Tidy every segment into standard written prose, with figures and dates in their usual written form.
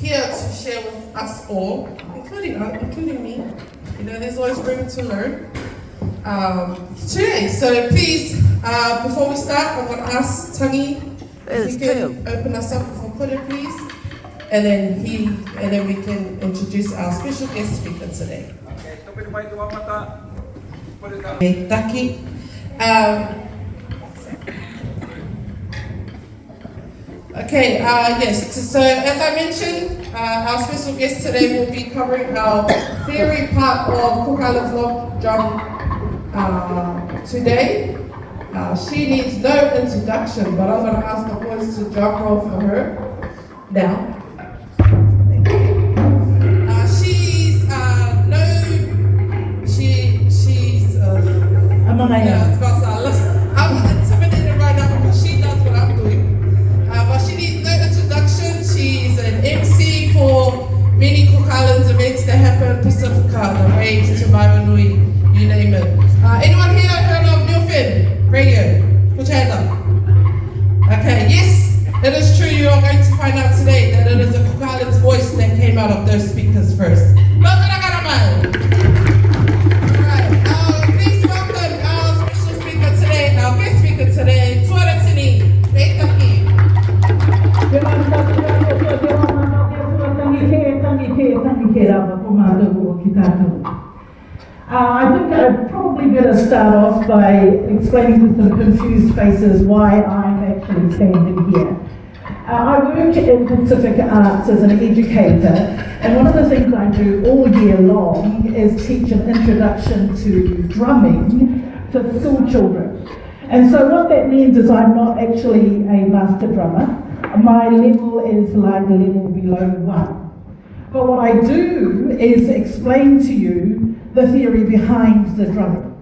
here to share with us all, including me. You know, there's always room to learn today. So please, before we start, I'm going to ask Tangi if he can open us up for Pate, please, and then we can introduce our special guest speaker today. Meitaki. Yes, so as I mentioned, our special guest today will be covering our theory part of Cook Islands log drum today. She needs no introduction, but I'm going to ask the boys to drum roll for her now. I'm intimidated right now because she does what I'm doing. But she needs no introduction. She's an MC for many Cook Islands events that happen, Pacifica, the Rage, to Maiwanui, you name it. Anyone here heard of Milford Radio? Put your hand up. Okay, yes, it is true. You are going to find out today that it is a Cook Islands voice that came out of those speakers first. Our guest speaker today, Meitaki. I think I'd probably better start off by explaining to some confused faces why I'm actually standing here. I work in Pacific Arts as an educator, and one of the things I do all year long is teach an introduction to drumming to school children. And so what that means is I'm not actually a master drummer. My level is like level below 1. But what I do is explain to you the theory behind the drumming.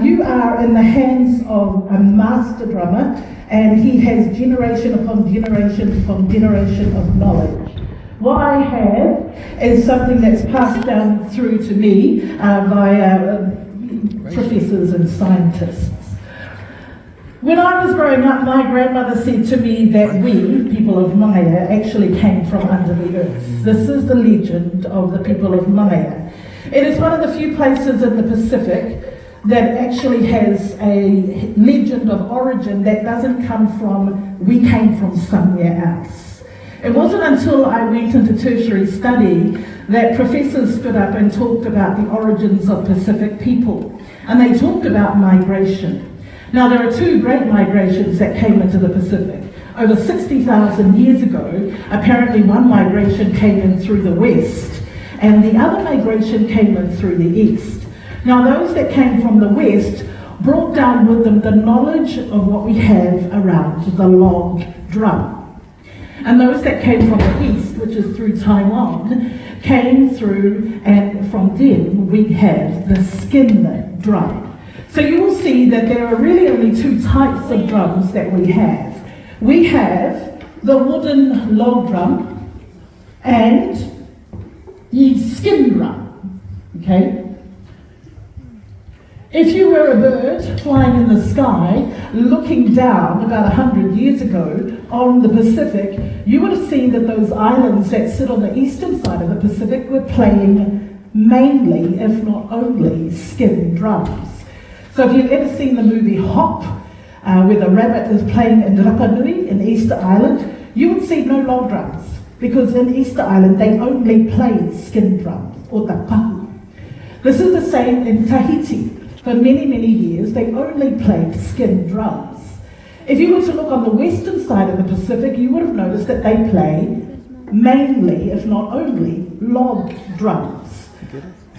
You are in the hands of a master drummer, and he has generation upon generation upon generation of knowledge. What I have is something that's passed down through to me via professors and scientists. When I was growing up, my grandmother said to me that we, people of Maya, actually came from under the earth. This is the legend of the people of Maya. It is one of the few places in the Pacific that actually has a legend of origin that doesn't come from, we came from somewhere else. It wasn't until I went into tertiary study that professors stood up and talked about the origins of Pacific people. And they talked about migration. Now, there are two great migrations that came into the Pacific. Over 60,000 years ago, apparently one migration came in through the west, and the other migration came in through the east. Now, those that came from the west brought down with them the knowledge of what we have around the log drum. And those that came from the east, which is through Taiwan, came through, and from them we have the skin drum. So you will see that there are really only two types of drums that we have. We have the wooden log drum and the skin drum, okay? If you were a bird flying in the sky, looking down about 100 years ago on the Pacific, you would have seen that those islands that sit on the eastern side of the Pacific were playing mainly, if not only, skin drums. So if you've ever seen the movie Hop, where the rabbit is playing in Rapa Nui in Easter Island, you would see no log drums, because in Easter Island they only play skin drums, or the pahu. This is the same in Tahiti. For many, many years, they only played skin drums. If you were to look on the western side of the Pacific, you would have noticed that they play mainly, if not only, log drums.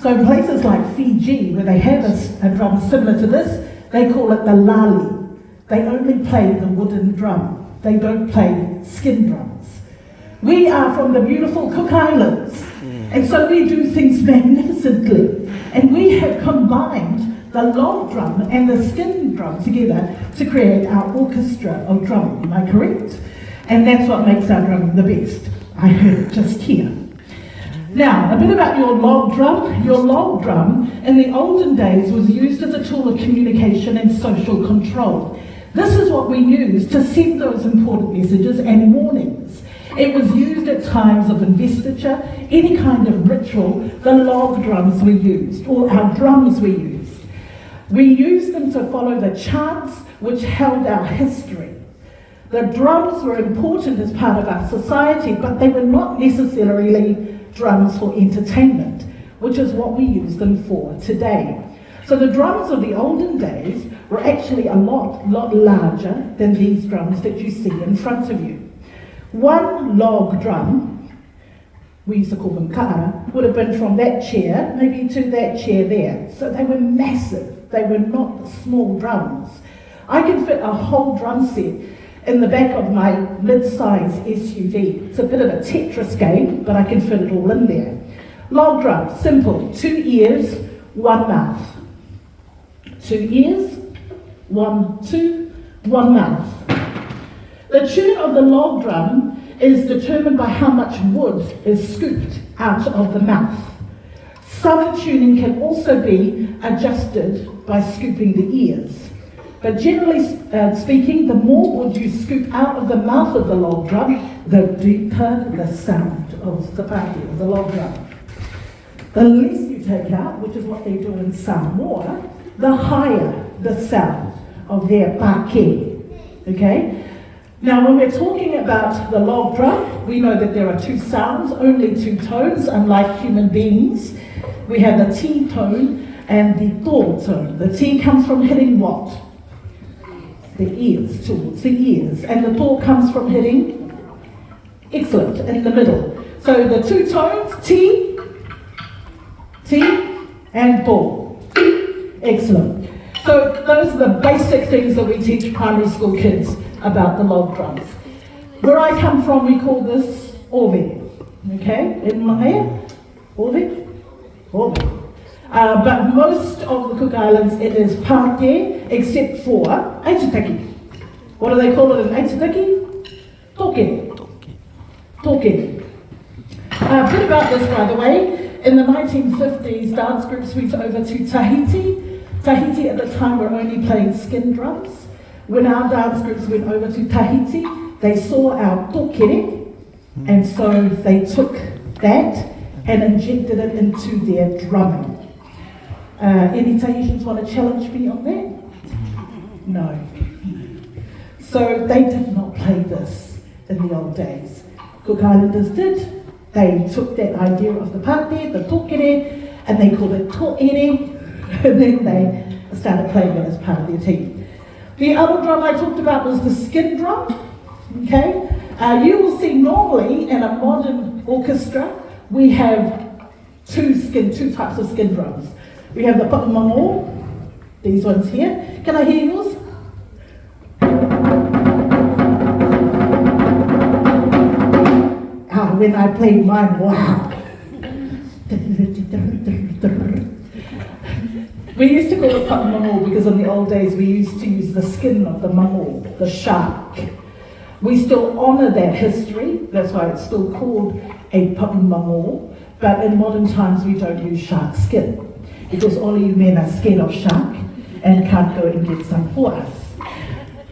So in places like Fiji, where they have a drum similar to this, they call it the lali. They only play the wooden drum. They don't play skin drums. We are from the beautiful Cook Islands, and so we do things magnificently. And we have combined the log drum and the skin drum together to create our orchestra of drumming. Am I correct? And that's what makes our drumming the best. I heard it just here. Now, a bit about your log drum. Your log drum in the olden days was used as a tool of communication and social control. This is what we use to send those important messages and warnings. It was used at times of investiture, any kind of ritual. The log drums were used, or our drums were used. We used them to follow the chants which held our history. The drums were important as part of our society, but they were not necessarily drums for entertainment, which is what we use them for today. So the drums of the olden days were actually a lot larger than these drums that you see in front of you. One log drum, we used to call them ka'ara, would have been from that chair, maybe to that chair there. So they were massive. They were not small drums. I can fit a whole drum set in the back of my mid-size SUV. It's a bit of a Tetris game, but I can fit it all in there. Log drum, simple, 2 ears, 1 mouth. 2 ears, 1, 2, 1 mouth. The tune of the log drum is determined by how much wood is scooped out of the mouth. Some tuning can also be adjusted by scooping the ears. But generally speaking, the more wood you scoop out of the mouth of the log drum, the deeper the sound of the pate, of the log drum. The less you take out, which is what they do in Samoa, the higher the sound of their pake. Okay? Now, when we're talking about the log drum, we know that there are 2 sounds, only 2 tones, unlike human beings. We have the T tone and the to tone. The T comes from hitting what? The ears, towards the ears. And the to comes from hitting, excellent, in the middle. So the 2 tones, T, and to. Excellent. So those are the basic things that we teach primary school kids about the log drums. Where I come from, we call this ove. Okay? In Mahia? Ove? But most of the Cook Islands, it is Pate, except for Meitaki. What do they call it in Meitaki? Toke. A bit about this, by the way. In the 1950s, dance groups went over to Tahiti. Tahiti at the time were only playing skin drums. When our dance groups went over to Tahiti, they saw our tokere, and so they took that and injected it into their drumming. Any Tahitians want to challenge me on that? No. So they did not play this in the old days. Cook Islanders did. They took that idea of the pate, the tokere, and they called it to'ere, and then they started playing it as part of their team. The other drum I talked about was the skin drum. Okay, you will see normally in a modern orchestra we have two types of skin drums. We have the papamango, these ones here. Can I hear yours? When I played mine, wow. We used to call it papamango because in the old days we used to use the skin of the mango, the shark. We still honour that history, that's why it's still called a papamango, but in modern times we don't use shark skin because only men are scared of shark and can't go and get some for us.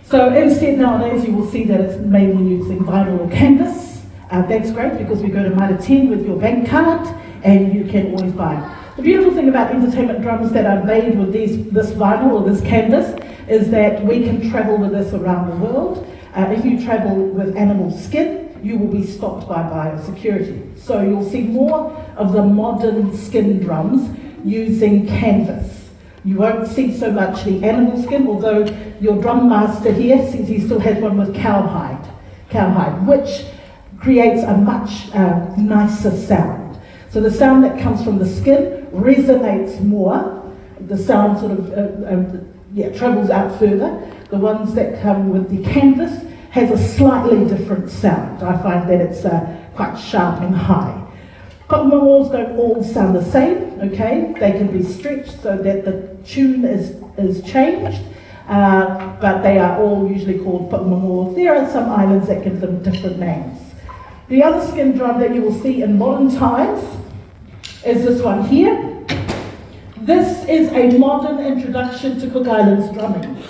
So instead nowadays you will see that it's mainly using vinyl or canvas. That's great because we go to Mitre 10 with your bank card and you can always buy. The beautiful thing about entertainment drums that are made with this vinyl or this canvas is that we can travel with this around the world. If you travel with animal skin, you will be stopped by biosecurity. So you'll see more of the modern skin drums using canvas. You won't see so much the animal skin, although your drum master here says he still has one with cowhide, which creates a much nicer sound. So the sound that comes from the skin resonates more. The sound sort of travels out further. The ones that come with the canvas has a slightly different sound. I find that it's quite sharp and high. Papamangos don't all sound the same, okay? They can be stretched so that the tune is changed, but they are all usually called papamango. There are some islands that give them different names. The other skin drum that you will see in modern times is this one here. This is a modern introduction to Cook Islands drumming.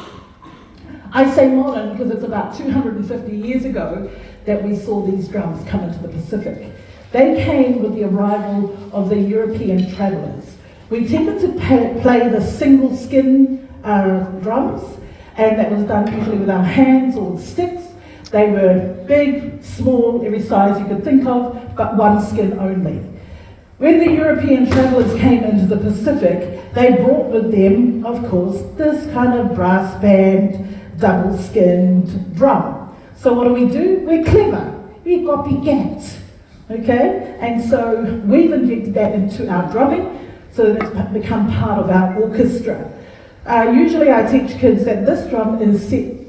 I say modern because it's about 250 years ago that we saw these drums come into the Pacific. They came with the arrival of the European travellers. We tended to play the single skin drums, and that was done usually with our hands or with sticks. They were big, small, every size you could think of, but one skin only. When the European travellers came into the Pacific, they brought with them, of course, this kind of brass band, double-skinned drum. So what do? We're clever. We copycats, okay? And so we've injected that into our drumming, so that it's become part of our orchestra. Usually I teach kids that this drum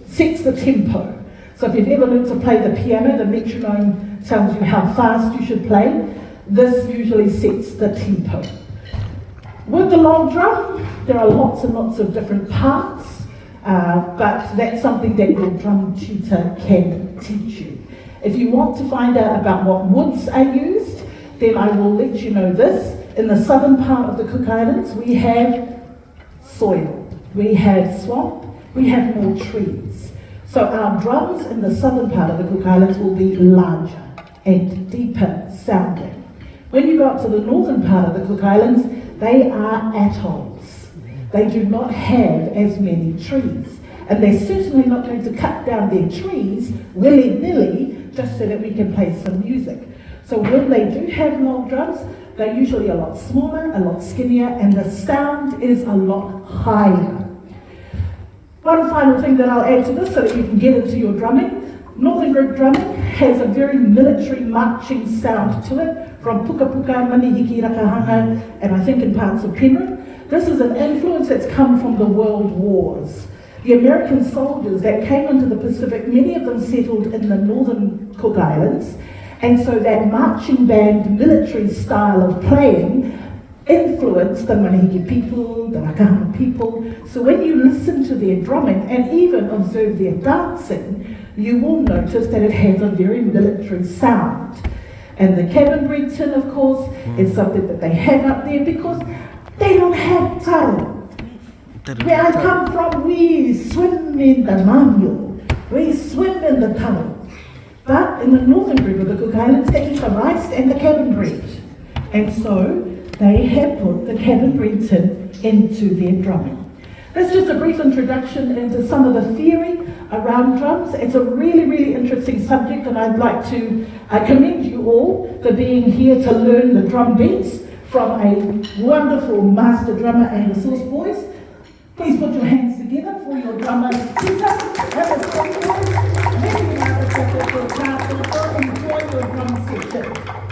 sets the tempo. So if you've ever learned to play the piano, the metronome tells you how fast you should play. This usually sets the tempo. With the log drum, there are lots and lots of different parts, but that's something that your drum tutor can teach you. If you want to find out about what woods are used, then I will let you know this. In the southern part of the Cook Islands, we have soil, we have swamp, we have more trees. So our drums in the southern part of the Cook Islands will be larger and deeper sounding. When you go up to the northern part of the Cook Islands, they are atolls. They do not have as many trees. And they're certainly not going to cut down their trees willy-nilly just so that we can play some music. So when they do have log drums, they're usually a lot smaller, a lot skinnier, and the sound is a lot higher. One final thing that I'll add to this so that you can get into your drumming. Northern group drumming has a very military marching sound to it, from Puka Puka, Manihiki, Rakahanga, and I think in parts of Penrith. This is an influence that's come from the world wars. The American soldiers that came into the Pacific, many of them settled in the northern Cook Islands, and so that marching band military style of playing influenced the Manihiki people, the Rakahanga people. So when you listen to their drumming and even observe their dancing, you will notice that it has a very military sound. And the cabin breed tin, of course, is something that they have up there because they don't have taro. Where I come from, we swim in the manyo. We swim in the taro. But in the northern group of the Cook Islands, they eat the rice and the cabin bread. And so they have put the cabin breed tin into their drumming. That's just a brief introduction into some of the theory around drums. It's a really, really interesting subject, and I'd like to commend you all for being here to learn the drum beats from a wonderful master drummer and the Source Boys. Please put your hands together for your drummer, Tita, and the Source Boys. Maybe another second for a class and enjoy your drum section.